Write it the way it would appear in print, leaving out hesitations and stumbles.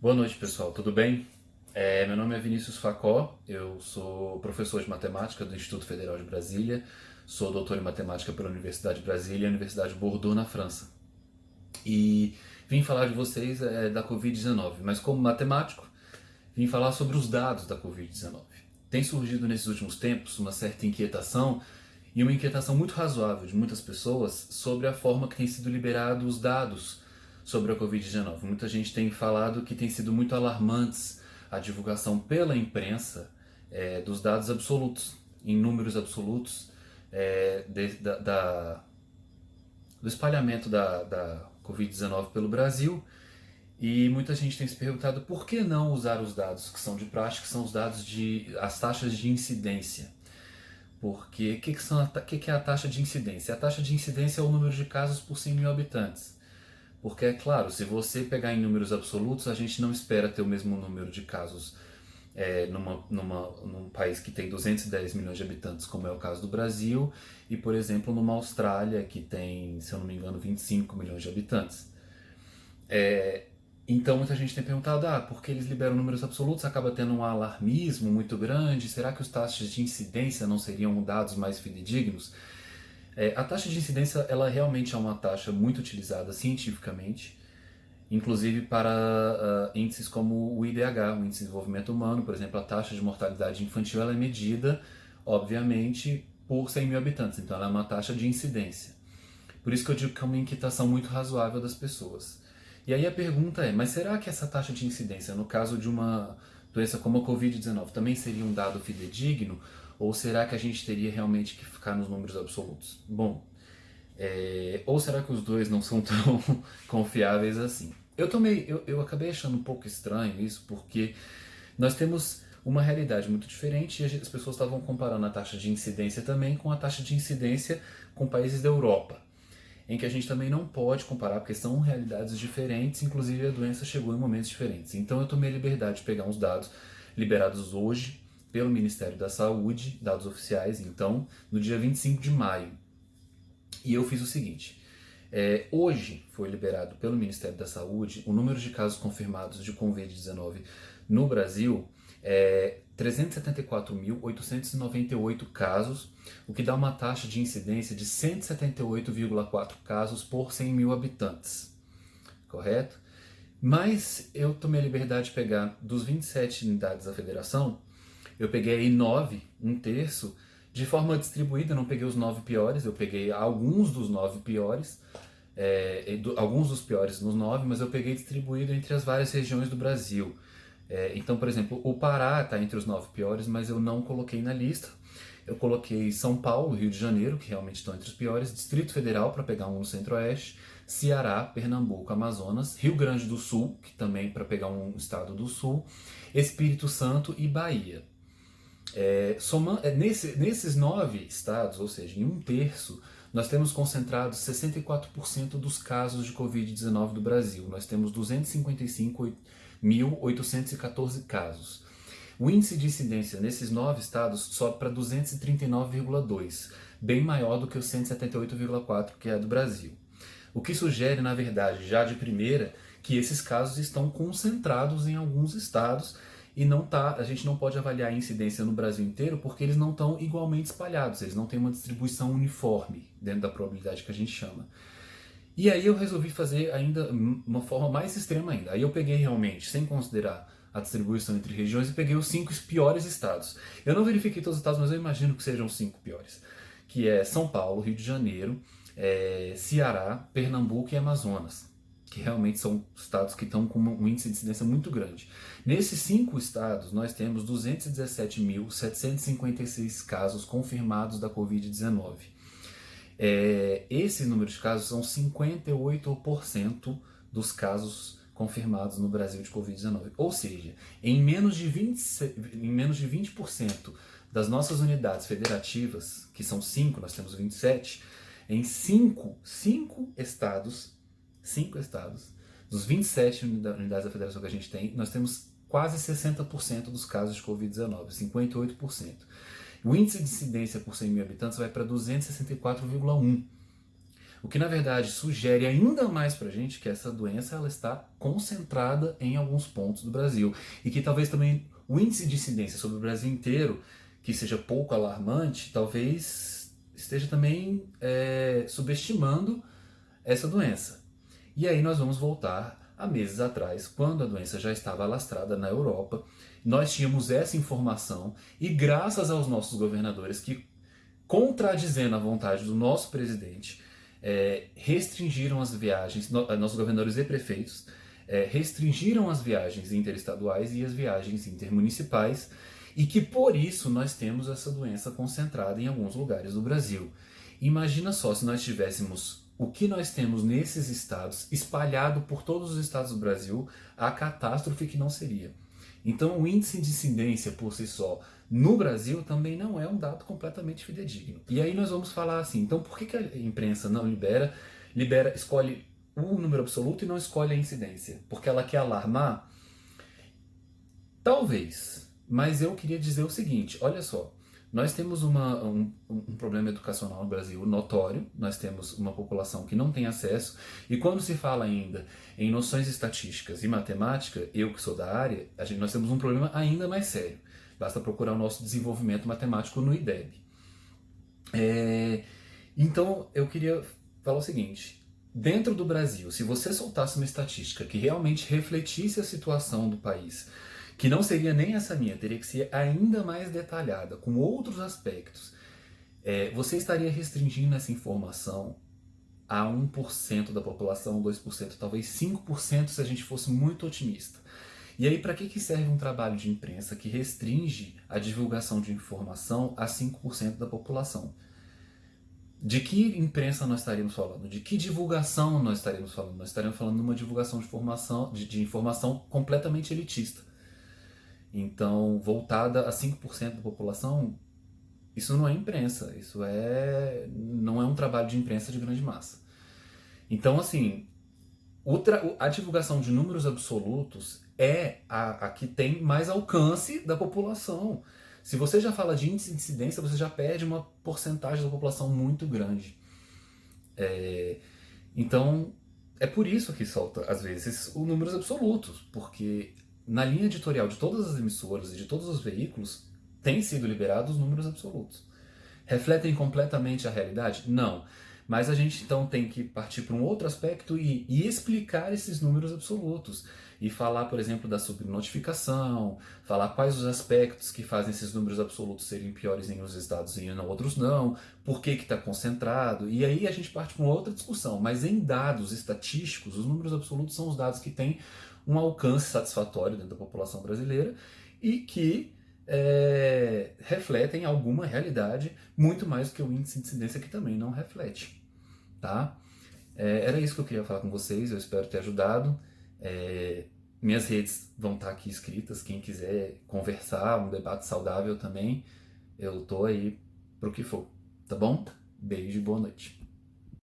Boa noite, pessoal. Tudo bem? Meu nome é Vinícius Facó, eu sou professor de matemática do Instituto Federal de Brasília, sou doutor em matemática pela Universidade de Brasília e Universidade de Bordeaux, na França. E vim falar de vocês da Covid-19, mas como matemático, vim falar sobre os dados da Covid-19. Tem surgido nesses últimos tempos uma certa inquietação e uma inquietação muito razoável de muitas pessoas sobre a forma que têm sido liberados os dados sobre a Covid-19. Muita gente tem falado que tem sido muito alarmantes a divulgação pela imprensa dos dados absolutos, em números absolutos, do espalhamento da Covid-19 pelo Brasil. E muita gente tem se perguntado por que não usar os dados que são de prática, que são os dados as taxas de incidência. Porque que é a taxa de incidência? A taxa de incidência é o número de casos por 100 mil habitantes. Porque, é claro, se você pegar em números absolutos, a gente não espera ter o mesmo número de casos num país que tem 210 milhões de habitantes, como é o caso do Brasil, e, por exemplo, numa Austrália que tem, se eu não me engano, 25 milhões de habitantes. Então muita gente tem perguntado, porque eles liberam números absolutos, acaba tendo um alarmismo muito grande, será que os taxas de incidência não seriam dados mais fidedignos? A taxa de incidência, ela realmente é uma taxa muito utilizada cientificamente, inclusive para índices como o IDH, o Índice de Desenvolvimento Humano, por exemplo, a taxa de mortalidade infantil ela é medida, obviamente, por 100 mil habitantes, então ela é uma taxa de incidência. Por isso que eu digo que é uma inquietação muito razoável das pessoas. E aí a pergunta é, mas será que essa taxa de incidência, no caso de uma doença como a Covid-19, também seria um dado fidedigno? Ou será que a gente teria realmente que ficar nos números absolutos? Bom, ou será que os dois não são tão confiáveis assim? Eu acabei achando um pouco estranho isso, porque nós temos uma realidade muito diferente e as pessoas estavam comparando a taxa de incidência também com a taxa de incidência com países da Europa, em que a gente também não pode comparar, porque são realidades diferentes, inclusive a doença chegou em momentos diferentes. Então eu tomei a liberdade de pegar uns dados liberados hoje pelo Ministério da Saúde, dados oficiais, então, no dia 25 de maio. E eu fiz o seguinte: hoje foi liberado pelo Ministério da Saúde o número de casos confirmados de Covid-19 no Brasil, 374.898 casos, o que dá uma taxa de incidência de 178,4 casos por 100 mil habitantes, correto? Mas eu tomei a liberdade de pegar dos 27 unidades da federação, eu peguei aí 9, um terço, de forma distribuída, eu não peguei os 9 piores, eu peguei alguns dos 9 piores, alguns dos piores nos 9, mas eu peguei distribuído entre as várias regiões do Brasil. Então, por exemplo, o Pará está entre os 9 piores, mas eu não coloquei na lista. Eu coloquei São Paulo, Rio de Janeiro, que realmente estão entre os piores, Distrito Federal, para pegar um no Centro-Oeste, Ceará, Pernambuco, Amazonas, Rio Grande do Sul, que também para pegar um estado do Sul, Espírito Santo e Bahia. Nesses 9 estados, ou seja, em um terço, nós temos concentrados 64% dos casos de Covid-19 do Brasil. Nós temos 255.814 casos. O índice de incidência nesses 9 estados sobe para 239,2, bem maior do que o 178,4 que é do Brasil. O que sugere, na verdade, já de primeira, que esses casos estão concentrados em alguns estados e a gente não pode avaliar a incidência no Brasil inteiro porque eles não estão igualmente espalhados, eles não têm uma distribuição uniforme dentro da probabilidade que a gente chama. E aí eu resolvi fazer ainda uma forma mais extrema ainda. Aí eu peguei realmente, sem considerar a distribuição entre regiões, e peguei os 5 piores estados. Eu não verifiquei todos os estados, mas eu imagino que sejam os 5 piores. Que é São Paulo, Rio de Janeiro, Ceará, Pernambuco e Amazonas, que realmente são estados que estão com um índice de incidência muito grande. Nesses 5 estados, nós temos 217.756 casos confirmados da Covid-19. Esse número de casos são 58% dos casos confirmados no Brasil de Covid-19. Ou seja, em menos de 20% das nossas unidades federativas, que são 5, nós temos 27, em 5 estados, dos 27 unidades da federação que a gente tem, nós temos quase 60% dos casos de Covid-19, 58%. O índice de incidência por 100 mil habitantes vai para 264,1. O que na verdade sugere ainda mais para a gente que essa doença ela está concentrada em alguns pontos do Brasil e que talvez também o índice de incidência sobre o Brasil inteiro, que seja pouco alarmante, talvez esteja também subestimando essa doença. E aí nós vamos voltar a meses atrás, quando a doença já estava alastrada na Europa. Nós tínhamos essa informação e graças aos nossos governadores que, contradizendo a vontade do nosso presidente, restringiram as viagens, nossos governadores e prefeitos restringiram as viagens interestaduais e as viagens intermunicipais, e que por isso nós temos essa doença concentrada em alguns lugares do Brasil. Imagina só se nós tivéssemos o que nós temos nesses estados espalhado por todos os estados do Brasil, a catástrofe que não seria. Então o índice de incidência por si só no Brasil também não é um dado completamente fidedigno. E aí nós vamos falar assim, então por que a imprensa não escolhe o número absoluto e não escolhe a incidência? Porque ela quer alarmar? Talvez, mas eu queria dizer o seguinte, olha só, nós temos um problema educacional no Brasil notório, nós temos uma população que não tem acesso, e quando se fala ainda em noções estatísticas e matemática, eu que sou da área, nós temos um problema ainda mais sério. Basta procurar o nosso desenvolvimento matemático no IDEB. Então, eu queria falar o seguinte, dentro do Brasil, se você soltasse uma estatística que realmente refletisse a situação do país, que não seria nem essa minha, teria que ser ainda mais detalhada, com outros aspectos, você estaria restringindo essa informação a 1% da população, 2%, talvez 5% se a gente fosse muito otimista. E aí, para que serve um trabalho de imprensa que restringe a divulgação de informação a 5% da população? De que imprensa nós estaríamos falando? De que divulgação nós estaríamos falando? Nós estaríamos falando de uma divulgação de informação completamente elitista. Então, voltada a 5% da população, isso não é imprensa, não é um trabalho de imprensa de grande massa. Então, assim, a divulgação de números absolutos é a que tem mais alcance da população. Se você já fala de índice de incidência, você já perde uma porcentagem da população muito grande. Então, é por isso que solta, às vezes, os números absolutos, porque na linha editorial de todas as emissoras e de todos os veículos, têm sido liberados os números absolutos. Refletem completamente a realidade? Não. Mas a gente então tem que partir para um outro aspecto e explicar esses números absolutos. E falar, por exemplo, da subnotificação, falar quais os aspectos que fazem esses números absolutos serem piores em uns estados e em outros não, por que está concentrado. E aí a gente parte para uma outra discussão. Mas em dados estatísticos, os números absolutos são os dados que têm um alcance satisfatório dentro da população brasileira e que refletem alguma realidade muito mais do que o índice de incidência, que também não reflete. Tá? Era isso que eu queria falar com vocês, eu espero ter ajudado. Minhas redes vão estar aqui escritas, quem quiser conversar, um debate saudável também, eu tô aí pro que for, tá bom? Beijo e boa noite.